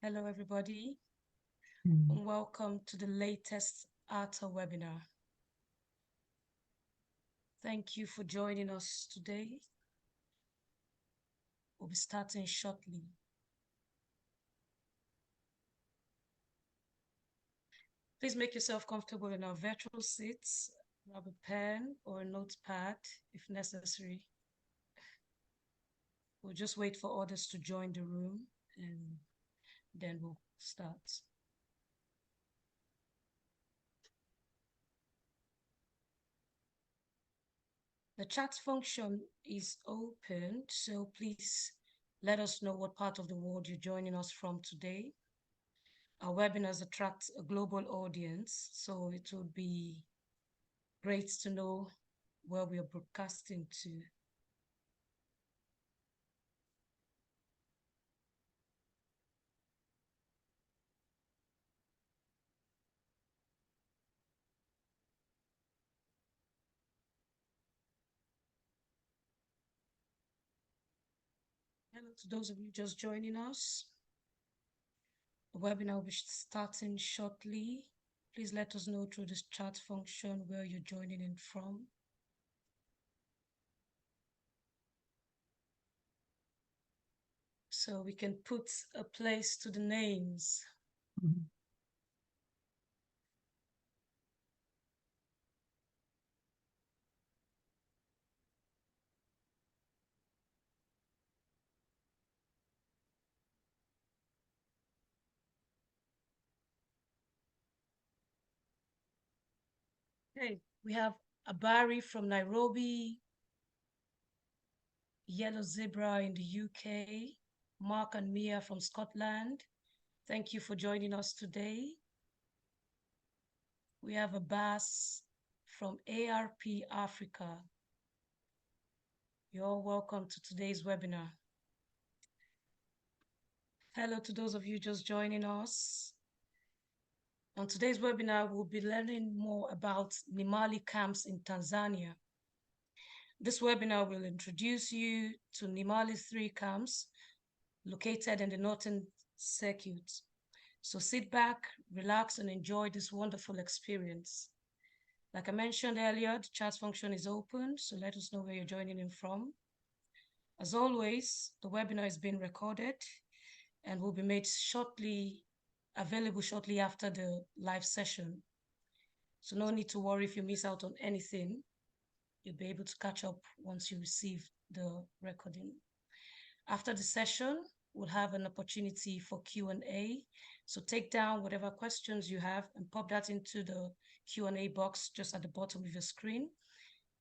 Hello, everybody, Mm. and welcome to the latest ATTA webinar. Thank you for joining us today. We'll be starting shortly. Please make yourself comfortable in our virtual seats. Grab a pen or a notepad if necessary. We'll just wait for others to join the room and then we'll start. The chat function is open, so please let us know what part of the world you're joining us from today. Our webinars attract a global audience, so it would be great to know where we are broadcasting to. Hello to those of you just joining us. The webinar will be starting shortly. Please let us know through this chat function where you're joining in from. So we can put a place to the names. Mhm. Okay, we have Abari from Nairobi, Yellow Zebra in the UK, Mark and Mia from Scotland. Thank you for joining us today. We have Abbas from ARP Africa. You're welcome to today's webinar. Hello to those of you just joining us. On today's webinar, we'll be learning more about Nimali camps in Tanzania. This webinar will introduce you to Nimali's 3 camps located in the Northern Circuit. So sit back, relax, and enjoy this wonderful experience. Like I mentioned earlier, the chat function is open, so let us know where you're joining in from. As always, the webinar is being recorded and will be made available shortly after the live session. So no need to worry if you miss out on anything. You'll be able to catch up once you receive the recording. After the session, we'll have an opportunity for Q&A. So take down whatever questions you have and pop that into the Q&A box just at the bottom of your screen.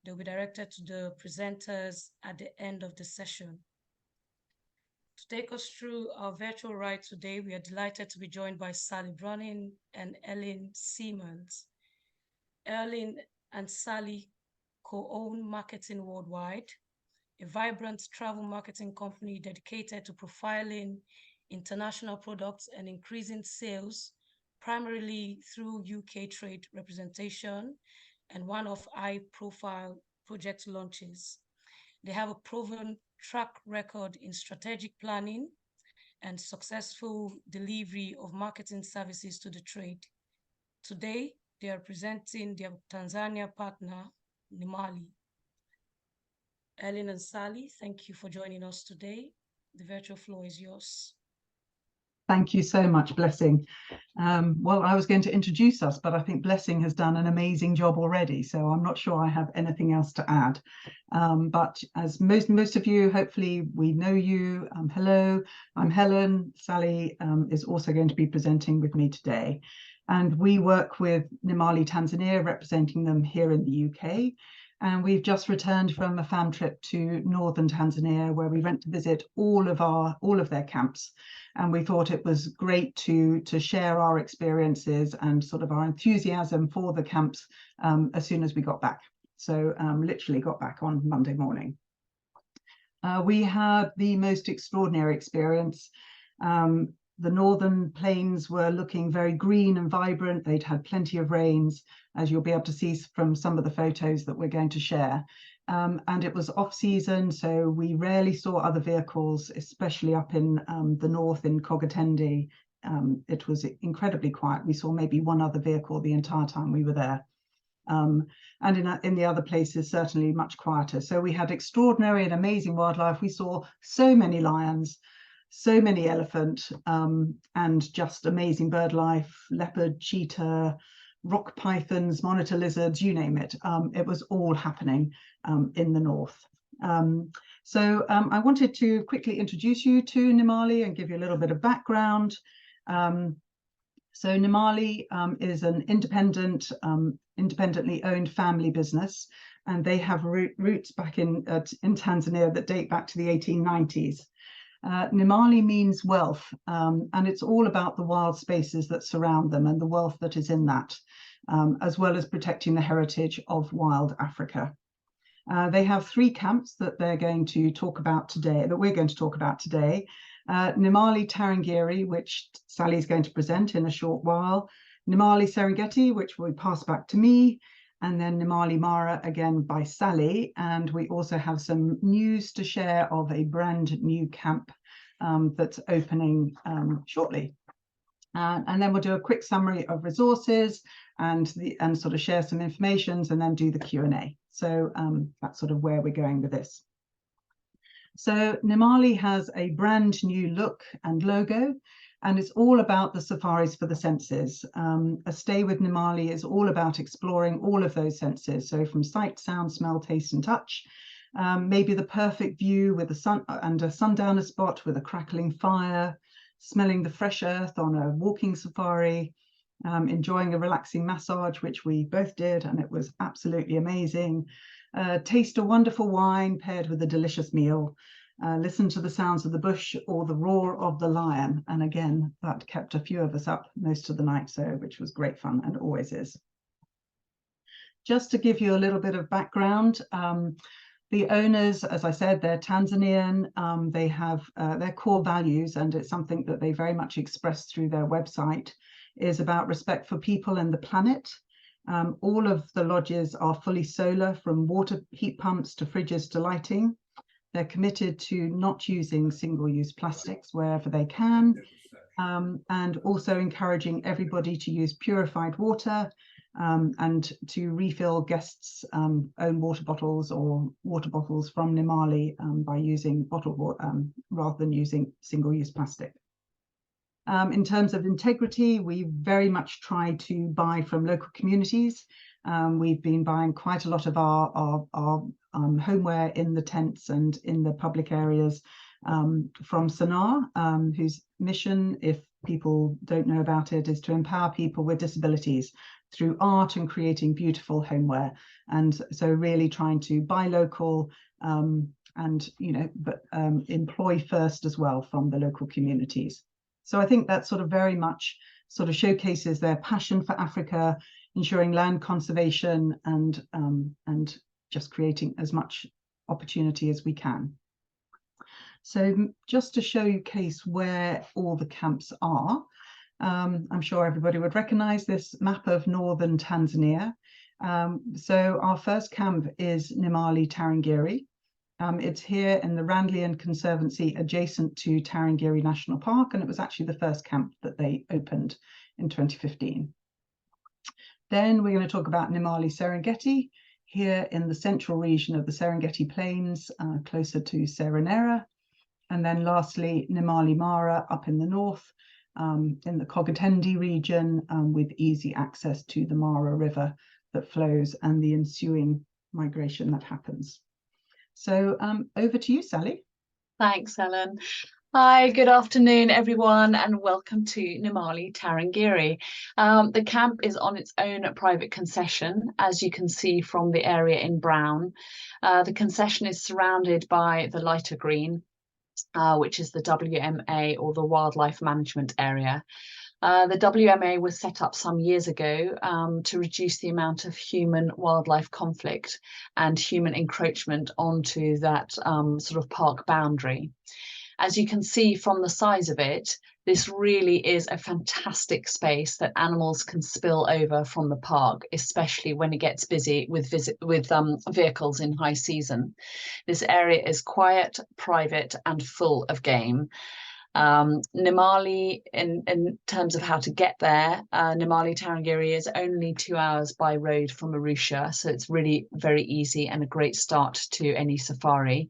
They'll be directed to the presenters at the end of the session. To take us through our virtual ride today, we are delighted to be joined by Sally Brunning and Ellen Siemens. Ellen and Sally co-own Marketing Worldwide, a vibrant travel marketing company dedicated to profiling international products and increasing sales, primarily through UK trade representation and one-off high-profile project launches. They have a proven track record in strategic planning and successful delivery of marketing services to the trade. Today, they are presenting their Tanzania partner, Nimali. Ellen and Sally, thank you for joining us today. The virtual floor is yours. Thank you so much, Blessing. Well, I was going to introduce us, but I think Blessing has done an amazing job already, so I'm not sure I have anything else to add. But as most of you, hopefully we know you. Hello, I'm Helen. Sally is also going to be presenting with me today. And we work with Nimali Tanzania, representing them here in the UK. And we've just returned from a fam trip to northern Tanzania, where we went to visit all of their camps. And we thought it was great to share our experiences and sort of our enthusiasm for the camps as soon as we got back. So literally got back on Monday morning. We had the most extraordinary experience. The northern plains were looking very green and vibrant. They'd had plenty of rains, as you'll be able to see from some of the photos that we're going to share. And it was off season, so we rarely saw other vehicles, especially up in the north in Kogatende it was incredibly quiet. We saw maybe one other vehicle the entire time we were there. And in the other places, certainly much quieter. So we had extraordinary and amazing wildlife. We saw so many lions, so many elephant, and just amazing bird life, leopard, cheetah, rock pythons, monitor lizards, you name it. It was all happening in the north. So I wanted to quickly introduce you to Nimali and give you a little bit of background. So Nimali is an independently owned family business, and they have roots back in Tanzania that date back to the 1890s. Nimali means wealth, and it's all about the wild spaces that surround them and the wealth that is in that, as well as protecting the heritage of wild Africa. They have 3 camps that they're going to talk about today, that we're going to talk about today. Nimali Tarangire, which Sally is going to present in a short while, Nimali Serengeti, which will pass back to me, and then Nimali Mara again by Sally. And we also have some news to share of a brand new camp that's opening shortly. And then we'll do a quick summary of resources and sort of share some information and then do the Q&A. So that's sort of where we're going with this. So Nimali has a brand new look and logo, and it's all about the safaris for the senses. A stay with Nimali is all about exploring all of those senses. So from sight, sound, smell, taste, and touch. Maybe the perfect view with the sun and a sundowner spot with a crackling fire, smelling the fresh earth on a walking safari, enjoying a relaxing massage, which we both did, and it was absolutely amazing. Taste a wonderful wine paired with a delicious meal. Listen to the sounds of the bush or the roar of the lion. And again, that kept a few of us up most of the night, so which was great fun and always is. Just to give you a little bit of background, the owners, as I said, they're Tanzanian. They have their core values, and it's something that they very much express through their website, is about respect for people and the planet. All of the lodges are fully solar, from water heat pumps to fridges to lighting. They're committed to not using single-use plastics wherever they can, and also encouraging everybody to use purified water and to refill guests' own water bottles or water bottles from Nimali by using bottled water rather than using single-use plastic. In terms of integrity, we very much try to buy from local communities. We've been buying quite a lot of our homeware in the tents and in the public areas from Sanar, whose mission, if people don't know about it, is to empower people with disabilities through art and creating beautiful homeware. And so really trying to buy local and, you know, but employ first as well from the local communities. So I think that sort of very much sort of showcases their passion for Africa, ensuring land conservation and just creating as much opportunity as we can. So just to show you case where all the camps are, I'm sure everybody would recognize this map of northern Tanzania. So our first camp is Nimali Tarangire. It's here in the Randlian Conservancy adjacent to Tarangire National Park, and it was actually the first camp that they opened in 2015. Then we're going to talk about Nimali Serengeti, here in the central region of the Serengeti Plains, closer to Serenget. And then lastly, Nimali Mara up in the north, in the Kogatende region, with easy access to the Mara River that flows and the ensuing migration that happens. So over to you, Sally. Thanks, Helen. Hi, good afternoon, everyone, and welcome to Nimali Tarangire. The camp is on its own private concession, as you can see from the area in brown. The concession is surrounded by the lighter green, which is the WMA, or the Wildlife Management Area. The WMA was set up some years ago to reduce the amount of human-wildlife conflict and human encroachment onto that sort of park boundary. As you can see from the size of it, this really is a fantastic space that animals can spill over from the park, especially when it gets busy with vehicles in high season. This area is quiet, private, and full of game. Nimali, in terms of how to get there, Nimali Tarangire is only 2 hours by road from Arusha, so it's really very easy and a great start to any safari.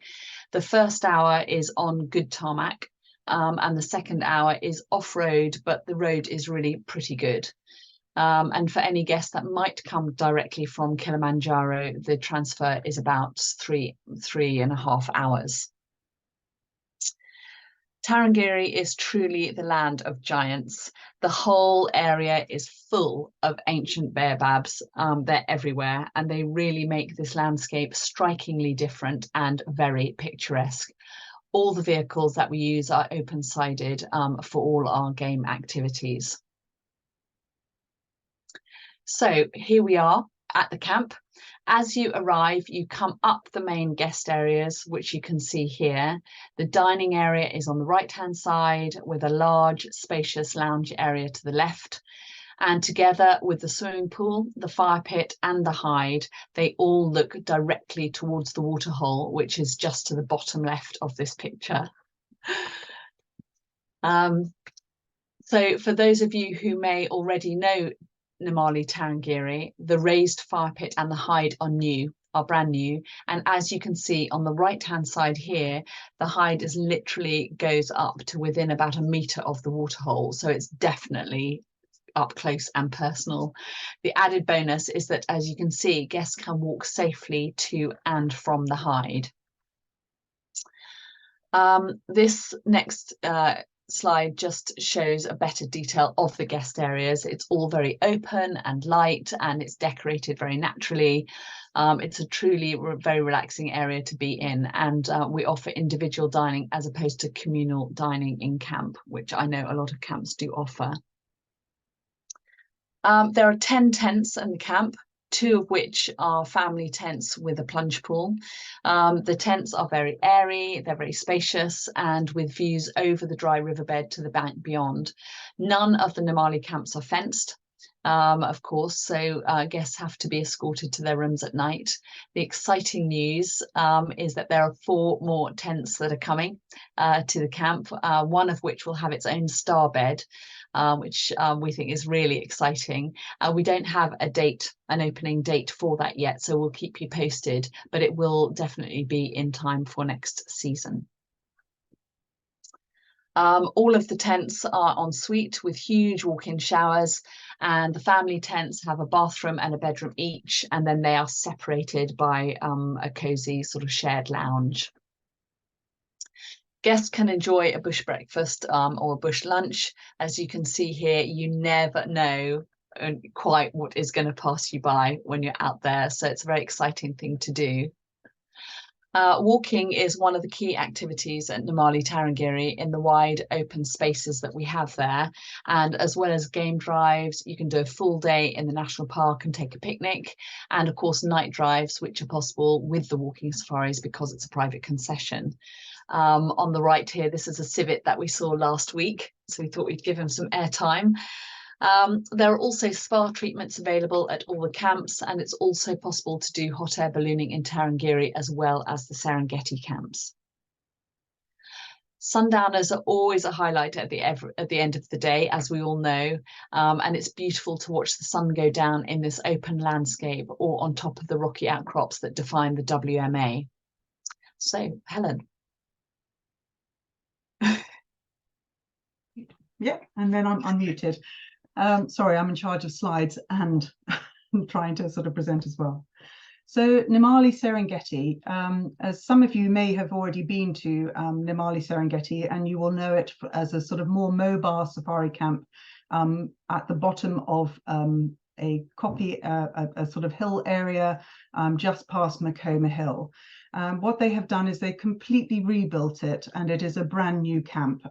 The first hour is on good tarmac, and the second hour is off-road, but the road is really pretty good. And for any guest that might come directly from Kilimanjaro, the transfer is about 3.5 hours. Tarangire is truly the land of giants. The whole area is full of ancient baobabs. They're everywhere, and they really make this landscape strikingly different and very picturesque. All the vehicles that we use are open-sided for all our game activities. So here we are at the camp. As you arrive, you come up the main guest areas, which you can see here. The dining area is on the right-hand side with a large, spacious lounge area to the left. And together with the swimming pool, the fire pit and the hide, they all look directly towards the waterhole, which is just to the bottom left of this picture. So for those of you who may already know Nimali Tarangire, the raised fire pit and the hide are brand new. And as you can see on the right-hand side here, the hide is literally goes up to within about 1 meter of the waterhole. So it's definitely up close and personal. The added bonus is that, as you can see, guests can walk safely to and from the hide. This next slide just shows a better detail of the guest areas. It's all very open and light, and it's decorated very naturally. It's a truly very relaxing area to be in, and we offer individual dining as opposed to communal dining in camp, which I know a lot of camps do offer. There are 10 tents in the camp, 2 of which are family tents with a plunge pool. The tents are very airy, they're very spacious, and with views over the dry riverbed to the bank beyond. None of the Nimali camps are fenced, of course, so guests have to be escorted to their rooms at night. The exciting news is that there are 4 more tents that are coming to the camp, one of which will have its own star bed, which we think is really exciting. We don't have an opening date for that yet, so we'll keep you posted, but it will definitely be in time for next season. All of the tents are en suite with huge walk-in showers, and the family tents have a bathroom and a bedroom each, and then they are separated by a cozy sort of shared lounge. Guests can enjoy a bush breakfast or a bush lunch. As you can see here, you never know quite what is going to pass you by when you're out there, so it's a very exciting thing to do. Walking is one of the key activities at Nimali Tarangire in the wide open spaces that we have there, and as well as game drives, you can do a full day in the national park and take a picnic, and of course night drives, which are possible with the walking safaris because it's a private concession. On the right here, this is a civet that we saw last week, so we thought we'd give him some airtime. There are also spa treatments available at all the camps, and it's also possible to do hot air ballooning in Tarangire as well as the Serengeti camps. Sundowners are always a highlight at the end of the day, as we all know, and it's beautiful to watch the sun go down in this open landscape or on top of the rocky outcrops that define the WMA. So, Helen. Yeah, and then I'm unmuted. Sorry, I'm in charge of slides and trying to sort of present as well. So Nimali Serengeti, as some of you may have already been to Nimali Serengeti, and you will know it as a sort of more mobile safari camp at the bottom of a sort of hill area just past Makoma Hill. What they have done is they completely rebuilt it, and it is a brand new camp.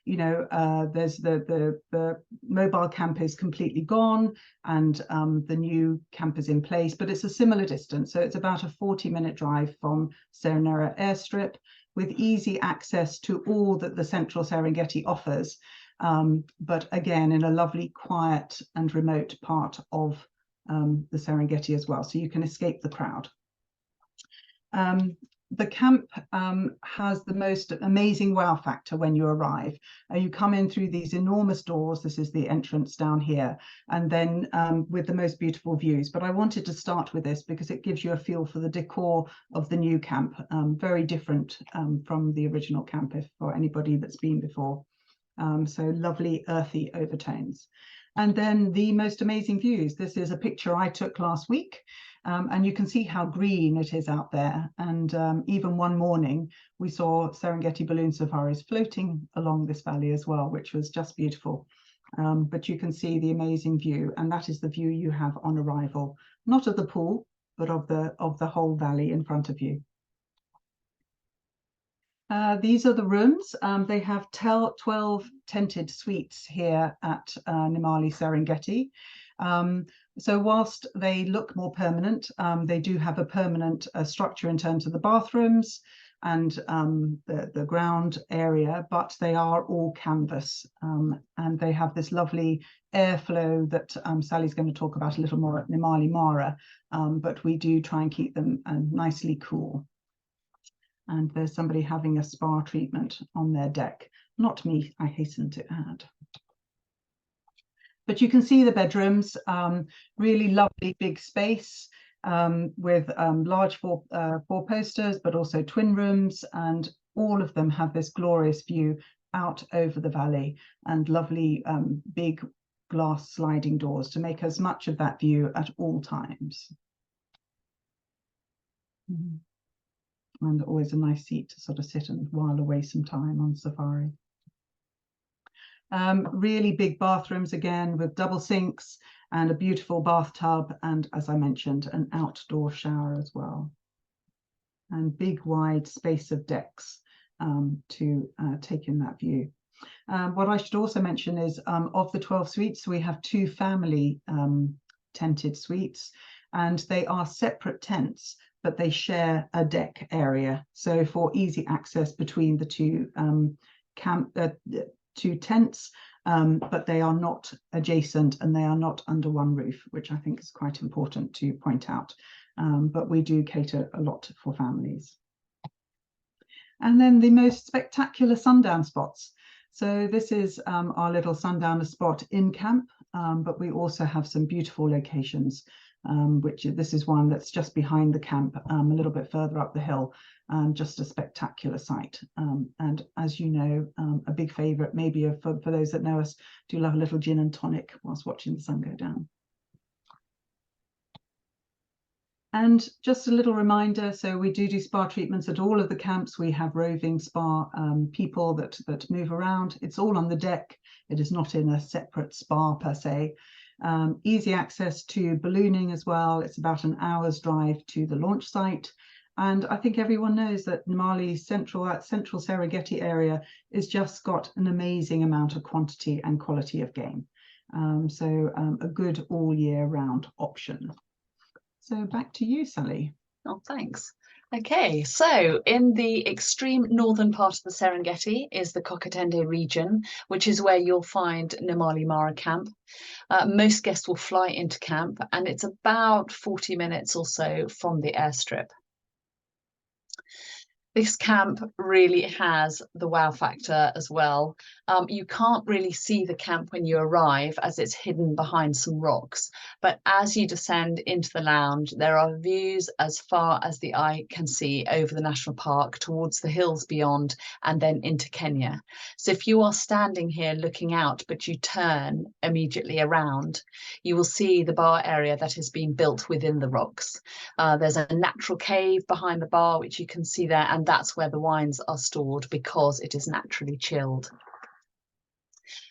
You know, there's the mobile camp is completely gone, and the new camp is in place, but it's a similar distance. So it's about a 40-minute drive from Serenget airstrip, with easy access to all that the Central Serengeti offers. But again, in a lovely, quiet and remote part of the Serengeti as well, so you can escape the crowd. the camp has the most amazing wow factor when you arrive. You come in through these enormous doors. This is the entrance down here, and then with the most beautiful views. But I wanted to start with this because it gives you a feel for the decor of the new camp, very different from the original camp, if for anybody that's been before. So lovely earthy overtones. And then the most amazing views. This is a picture I took last week. And you can see how green it is out there. And even one morning, we saw Serengeti balloon safaris floating along this valley as well, which was just beautiful. But you can see the amazing view, and that is the view you have on arrival, not of the pool, but of the whole valley in front of you. These are the rooms. They have 12 tented suites here at Nimali Serengeti. So whilst they look more permanent, they do have a permanent structure in terms of the bathrooms and the ground area, but they are all canvas, and they have this lovely airflow that Sally's going to talk about a little more at Nimali Mara, but we do try and keep them nicely cool. And there's somebody having a spa treatment on their deck. Not me, I hasten to add. But you can see the bedrooms, really lovely big space with large four posters, but also twin rooms, and all of them have this glorious view out over the valley and lovely big glass sliding doors to make as much of that view at all times. And always a nice seat to sort of sit and while away some time on safari. Really big bathrooms again with double sinks and a beautiful bathtub, and as I mentioned, an outdoor shower as well. And big wide space of decks to take in that view. What I should also mention is of the 12 suites, we have 2 family tented suites, and they are separate tents, but they share a deck area. So for easy access between the two two tents, but they are not adjacent and they are not under one roof, which I think is quite important to point out. But we do cater a lot for families. And then the most spectacular sundown spots. So this is our little sundowner spot in camp, but we also have some beautiful locations, which this is one that's just behind the camp, a little bit further up the hill, just a spectacular sight. And as you know, a big favourite, maybe for those that know us, do love a little gin and tonic whilst watching the sun go down. And just a little reminder, so we do spa treatments at all of the camps. We have roving spa people that move around. It's all on the deck. It is not in a separate spa per se. Easy access to ballooning as well. It's about an hour's drive to the launch site. And I think everyone knows that Nimali central Serengeti area is just got an amazing amount of quantity and quality of game. So a good all year round option. So back to you, Sally. Oh, thanks. Okay, so in the extreme northern part of the Serengeti is the Kogatende region, which is where you'll find Nimali Mara camp. Most guests will fly into camp, and it's about 40 minutes or so from the airstrip. This camp really has the wow factor as well. You can't really see the camp when you arrive as it's hidden behind some rocks. But as you descend into the lounge, there are views as far as the eye can see over the national park towards the hills beyond and then into Kenya. So if you are standing here looking out, but you turn immediately around, you will see the bar area that has been built within the rocks. There's a natural cave behind the bar, which you can see there, and that's where the wines are stored because it is naturally chilled.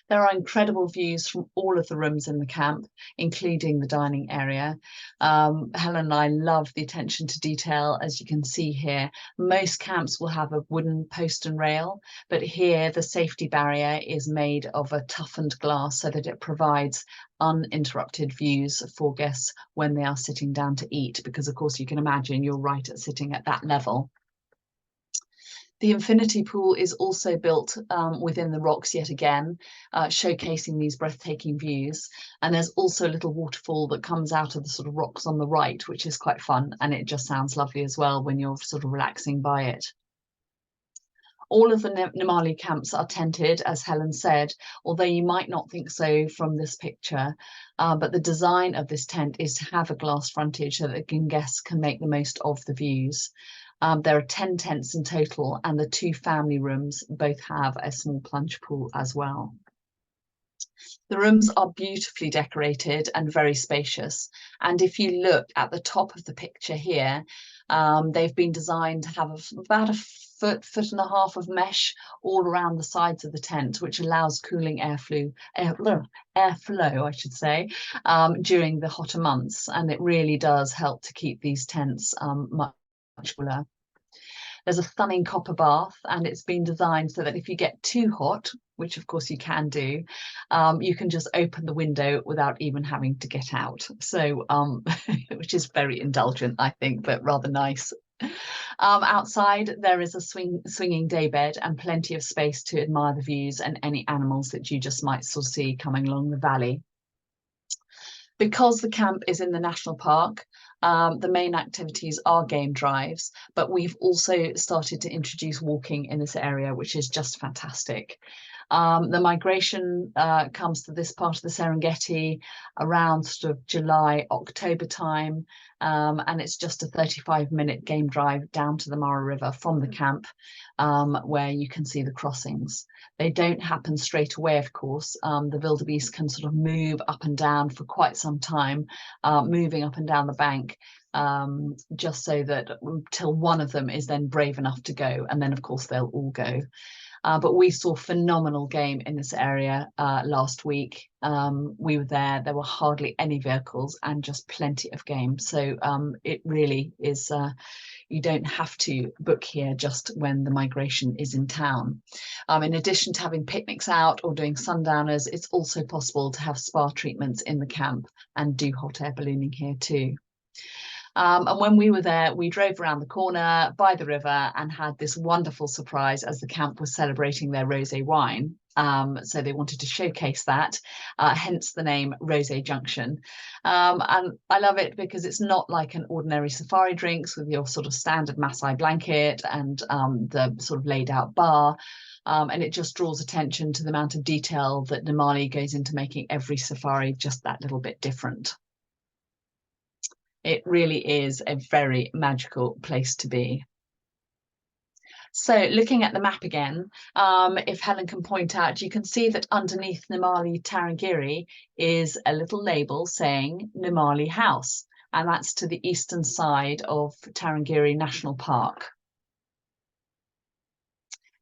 There are incredible views from all of the rooms in the camp, including the dining area. Helen and I love the attention to detail, as you can see here. Most camps will have a wooden post and rail, but here the safety barrier is made of a toughened glass so that it provides uninterrupted views for guests when they are sitting down to eat, because of course you can imagine you're right at sitting at that level. The infinity pool is also built within the rocks yet again, showcasing these breathtaking views. And there's also a little waterfall that comes out of the sort of rocks on the right, which is quite fun. And it just sounds lovely as well when you're sort of relaxing by it. All of the Nimali camps are tented, as Helen said, although you might not think so from this picture. But the design of this tent is to have a glass frontage so that guests can make the most of the views. There are 10 tents in total, and the 2 family rooms both have a small plunge pool as well. The rooms are beautifully decorated and very spacious. And if you look at the top of the picture here, they've been designed to have about a foot and a half of mesh all around the sides of the tent, which allows cooling airflow, I should say, during the hotter months. And it really does help to keep these tents much cooler. There's a stunning copper bath, and it's been designed so that if you get too hot, which of course you can do, you can just open the window without even having to get out. So, which is very indulgent, I think, but rather nice. Outside, there is a swinging daybed and plenty of space to admire the views and any animals that you just might sort of see coming along the valley. Because the camp is in the national park, the main activities are game drives, but we've also started to introduce walking in this area, which is just fantastic. The migration comes to this part of the Serengeti around sort of July, October time, and it's just a 35-minute game drive down to the Mara River from the camp, where you can see the crossings. They don't happen straight away, of course. The wildebeest can sort of move up and down for quite some time, moving up and down the bank, just so that till one of them is then brave enough to go, and then of course they'll all go. But we saw phenomenal game in this area last week. We were there were hardly any vehicles and just plenty of game. So it really is, you don't have to book here just when the migration is in town. In addition to having picnics out or doing sundowners, it's also possible to have spa treatments in the camp and do hot air ballooning here too. And when we were there, we drove around the corner by the river and had this wonderful surprise as the camp was celebrating their rosé wine. So they wanted to showcase that, hence the name Rosé Junction. And I love it because it's not like an ordinary safari drinks with your sort of standard Maasai blanket and the sort of laid out bar. And it just draws attention to the amount of detail that Nimali goes into making every safari just that little bit different. It really is a very magical place to be. So looking at the map again, if Helen can point out, you can see that underneath Nimali Tarangire is a little label saying Nimali House, and that's to the eastern side of Tarangire National Park.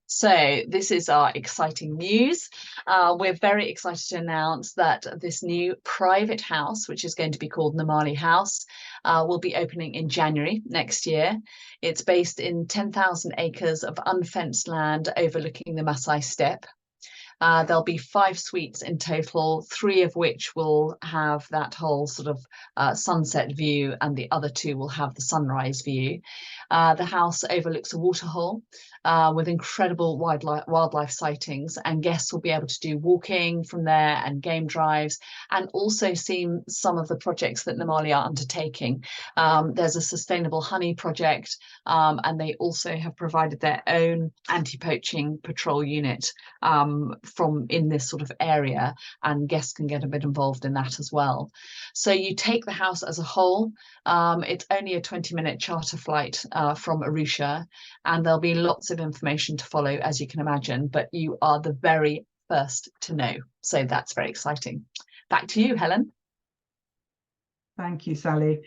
So this is our exciting news. We're very excited to announce that this new private house, which is going to be called Nimali House, will be opening in January next year. It's based in 10,000 acres of unfenced land overlooking the Maasai Steppe. There'll be 5 suites in total, 3 of which will have that whole sort of sunset view, and the other 2 will have the sunrise view. The house overlooks a waterhole with incredible wildlife sightings, and guests will be able to do walking from there and game drives, and also see some of the projects that Nimali are undertaking. There's a sustainable honey project, and they also have provided their own anti-poaching patrol unit from in this sort of area, and guests can get a bit involved in that as well. So you take the house as a whole. It's only a 20-minute charter flight from Arusha, and there'll be lots of information to follow, as you can imagine, but you are the very first to know. So that's very exciting. Back to you, Helen. Thank you, Sally.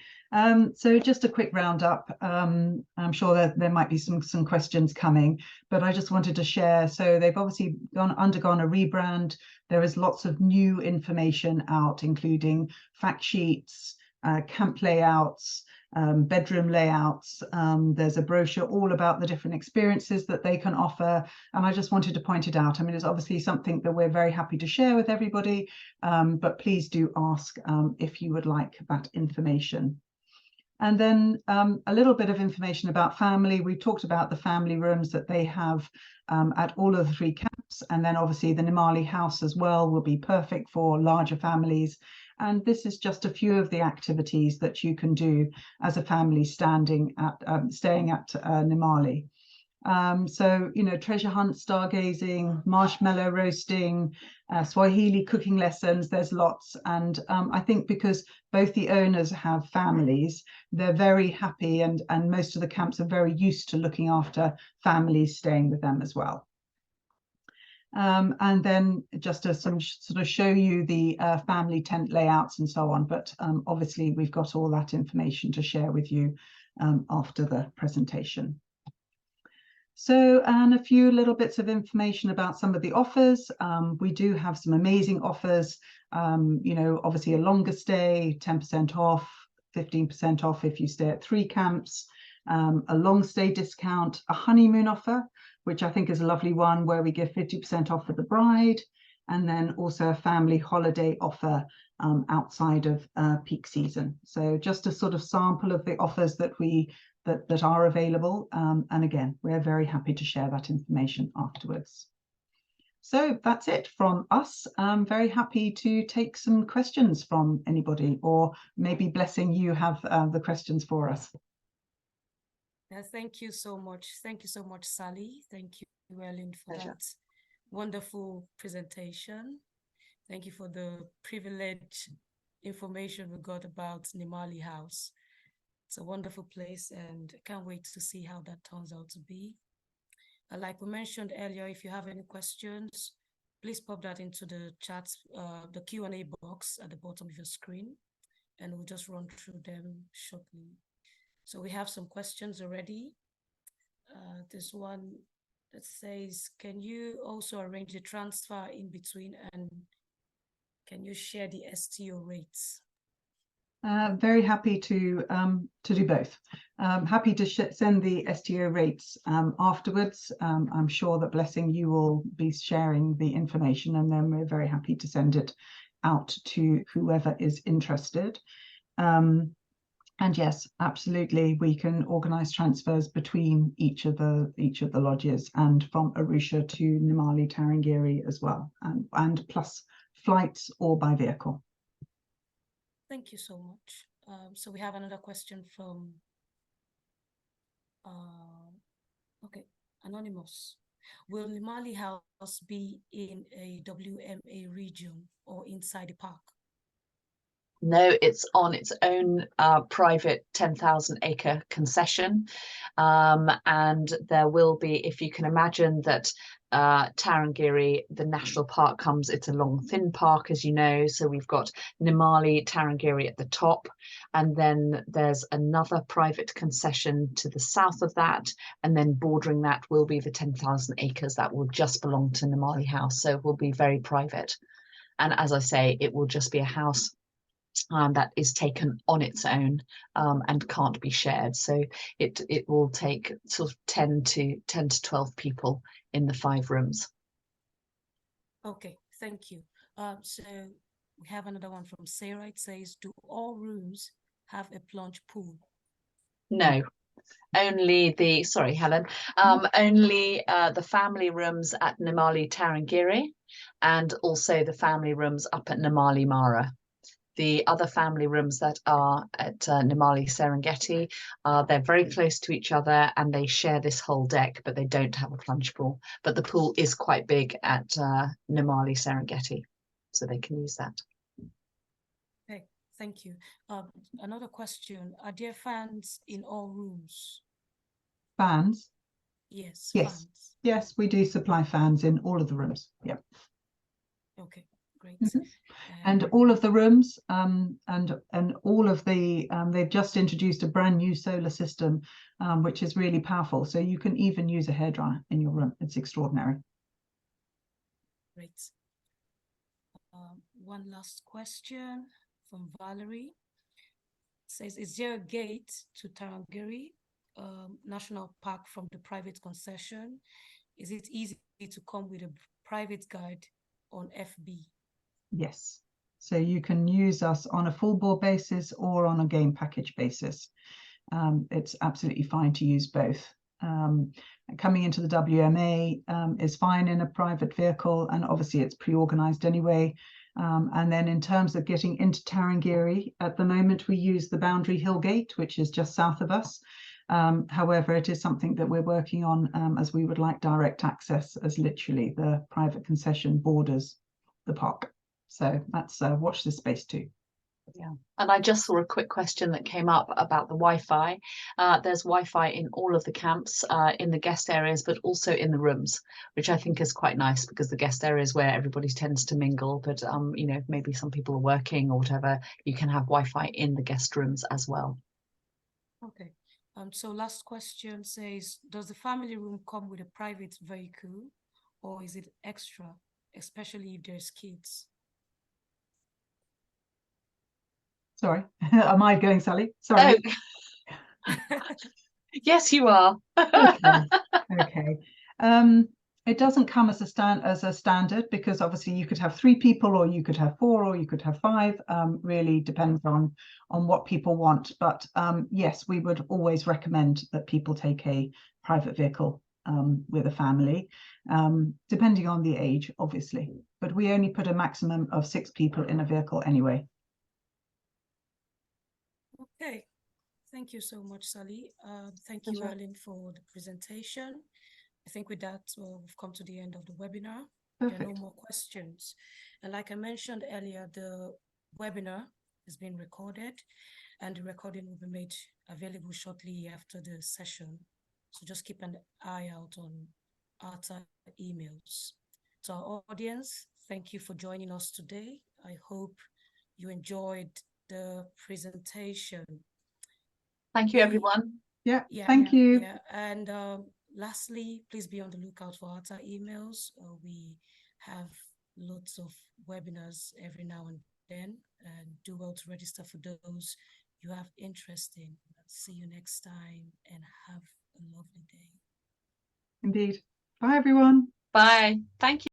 So just a quick roundup. I'm sure that there might be some questions coming, but I just wanted to share. So they've obviously undergone a rebrand. There is lots of new information out, including fact sheets, camp layouts, bedroom layouts. There's a brochure all about the different experiences that they can offer, and I just wanted to point it out. I mean, it's obviously something that we're very happy to share with everybody, but please do ask if you would like that information. And then a little bit of information about family. We talked about the family rooms that they have at all of the 3 camps. And then obviously the Nimali house as well will be perfect for larger families. And this is just a few of the activities that you can do as a family staying at Nimali. So, you know, treasure hunt, stargazing, marshmallow roasting, Swahili cooking lessons, there's lots. And I think because both the owners have families, they're very happy, and most of the camps are very used to looking after families staying with them as well. And then just to sort of show you the family tent layouts and so on. But obviously we've got all that information to share with you after the presentation. So, and a few little bits of information about some of the offers. We do have some amazing offers, you know, obviously a longer stay, 10% off, 15% off if you stay at 3 camps, a long stay discount, a honeymoon offer, which I think is a lovely one, where we give 50% off for the bride, and then also a family holiday offer outside of peak season. So just a sort of sample of the offers that that are available. And again, we're very happy to share that information afterwards. So that's it from us. I'm very happy to take some questions from anybody, or maybe Blessing, you have the questions for us. Thank you so much. Thank you so much, Sally. Thank you, Ellen, for that wonderful presentation. Thank you for the privileged information we got about Nimali House. It's a wonderful place, and I can't wait to see how that turns out to be. Like we mentioned earlier, if you have any questions, please pop that into the chat, the Q&A box at the bottom of your screen, and we'll just run through them shortly. So we have some questions already. There's one that says, can you also arrange the transfer in between, and can you share the STO rates? Very happy to do both. Happy to send the STO rates afterwards. I'm sure that Blessing, you will be sharing the information, and then we're very happy to send it out to whoever is interested. And yes, absolutely, we can organise transfers between each of the lodges, and from Arusha to Nimali Tarangire as well, and plus flights or by vehicle. Thank you so much. So we have another question from, Anonymous. Will Nimali House be in a WMA region or inside the park? No, it's on its own private 10,000 acre concession. And there will be, if you can imagine that Tarangire, the national park comes, it's a long, thin park, as you know. So we've got Nimali Tarangire at the top, and then there's another private concession to the south of that. And then bordering that will be the 10,000 acres that will just belong to Nimali House. So it will be very private. And as I say, it will just be a house that is taken on its own and can't be shared. So it will take sort of 10 to 12 people in the 5 rooms. Okay, thank you. So we have another one from Sarah. It says, do all rooms have a plunge pool? No, only the, sorry, Helen, only the family rooms at Nimali Tarangire, and also the family rooms up at Nimali Mara. The other family rooms that are at Nimali Serengeti, they're very close to each other, and they share this whole deck, but they don't have a plunge pool. But the pool is quite big at Nimali Serengeti, so they can use that. Okay, thank you. Another question, are there fans in all rooms? Fans? Yes, yes. Fans. Yes, we do supply fans in all of the rooms. Yeah. Okay, great. Mm-hmm. And all of the rooms, and all of the, they've just introduced a brand new solar system, which is really powerful. So you can even use a hairdryer in your room. It's extraordinary. Great. One last question from Valerie. It says, is there a gate to Tarangire National Park from the private concession? Is it easy to come with a private guide on FB? Yes. So you can use us on a full bore basis or on a game package basis. It's absolutely fine to use both. Coming into the WMA is fine in a private vehicle, and obviously it's pre-organized anyway. And then in terms of getting into Tarangire, at the moment we use the Boundary Hill Gate, which is just south of us. However, it is something that we're working on, as we would like direct access, as literally the private concession borders the park. So that's watch this space too. Yeah, and I just saw a quick question that came up about the Wi-Fi. There's Wi-Fi in all of the camps, in the guest areas, but also in the rooms, which I think is quite nice, because the guest areas where everybody tends to mingle, but you know, maybe some people are working or whatever, you can have Wi-Fi in the guest rooms as well. Okay. So last question says, does the family room come with a private vehicle, or is it extra, especially if there's kids? Sorry, am I going, Sally? Sorry. Oh. Yes, you are. Okay. Okay. It doesn't come as a standard, because obviously you could have 3 people, or you could have 4, or you could have 5. Really depends on what people want. But yes, we would always recommend that people take a private vehicle with a family, depending on the age, obviously. But we only put a maximum of 6 people in a vehicle anyway. Okay. Thank you so much, Sally. Thank you, Ellen, for the presentation. I think with that, we've come to the end of the webinar. Perfect. There are no more questions. And like I mentioned earlier, the webinar is being recorded, and the recording will be made available shortly after the session. So just keep an eye out on ATTA emails. To our audience, thank you for joining us today. I hope you enjoyed the presentation. Thank you, everyone. Yeah, thank you. Yeah. And lastly, please be on the lookout for ATTA emails. We have lots of webinars every now and then, and do well to register for those you have interest in. See you next time, and have a lovely day. Indeed. Bye, everyone. Bye. Thank you.